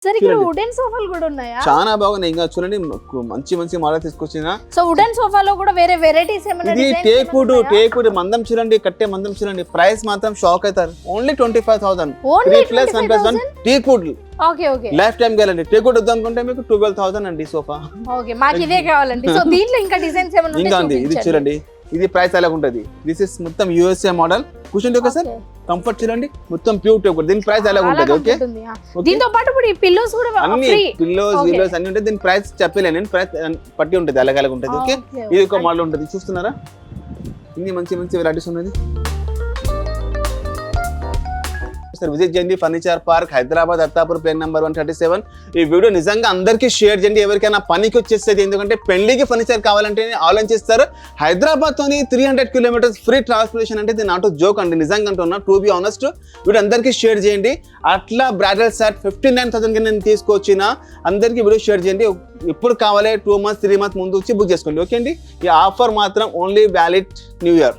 సరే ఇక్కడ వుడెన్ సోఫాలు కూడా ఉన్నాయా? చాలా బాగున్నాయి. ఇంకా చూడండి మంచి మంచి మోడల్ తీసుకొచ్చిన. సో వుడెన్ సోఫాలో కూడా వేరే వెరైటీస్ ఏమైనా ఇది టేక్ వుడ్ మందం చూడండి, కట్టే మందం చూడండి. ప్రైస్ మాత్రం షాక్ అవుతారు. Only 25,000. 3+1+1 teak wood. Okay okay. Life time guarantee. Teak wood వద్దు అనుకుంటే మీకు 12,000 అండి సోఫా. ఓకే మాకు ఇదే కావాలండి. సో దీంట్లో ఇంకా డిజైన్స్ ఏమైనా ఇంకా ఉంటే ఉంది. ఇది చూడండి, ఇది ప్రైస్ ఎలా ఉంటది. దిస్ ఇస్ మొత్తం యూఎస్ఏ మోడల్. కూర్చోండి ఒకసారి. కంఫర్ట్ చూడండి, మొత్తం ప్యూర్ టేక్ వుడ్. దీని ప్రైస్ ఎలా ఉంటది. ఓకే దీంతో పాటు ఇప్పుడు ఈ పిల్లోస్ కూడా అన్ని ఫ్రీ. పిల్లోస్ అన్ని ఉంటాయి. దీని ప్రైస్ చెప్పలే నేను. ప్రైస్ పట్టి ఉంటది, అలాగ ఉంటది. ఓకే ఇది ఒక మోడల్ ఉంటది. చూస్తున్నారా, ఇన్ని మంచి మంచి వెరైటీస్ ఉన్నది. విజిట్ చేయండి furniture park, Hyderabad, Attapur, plane number 137. ఈ వీడియో నిజంగా అందరికీ షేర్ చేయండి. ఎవరికైనా పనికి వచ్చేస్తుంది. ఎందుకంటే పెళ్లికి ఫర్నిచర్ కావాలంటే ఆలోచిస్తారు. హైదరాబాద్ తోని 300 కిలోమీటర్స్ ఫ్రీ ట్రాన్స్పోర్టేషన్ అంటే ఇది నాట్ జోక్ అండి, నిజంగా అంటున్నా. టు బి ఆనెస్ట్, వీడియో అందరికీ షేర్ చేయండి. అట్లా బ్రైడల్ సెట్ 59,000 నేను తీసుకొచ్చిన అందరికీ వీడియో షేర్ చేయండి. ఇప్పుడు కావాలి 2 months 3 months ముందు వచ్చి బుక్ చేసుకోండి. ఓకే అండి. ఈ ఆఫర్ మాత్రం ఓన్లీ వ్యాలిడ్ న్యూ ఇయర్.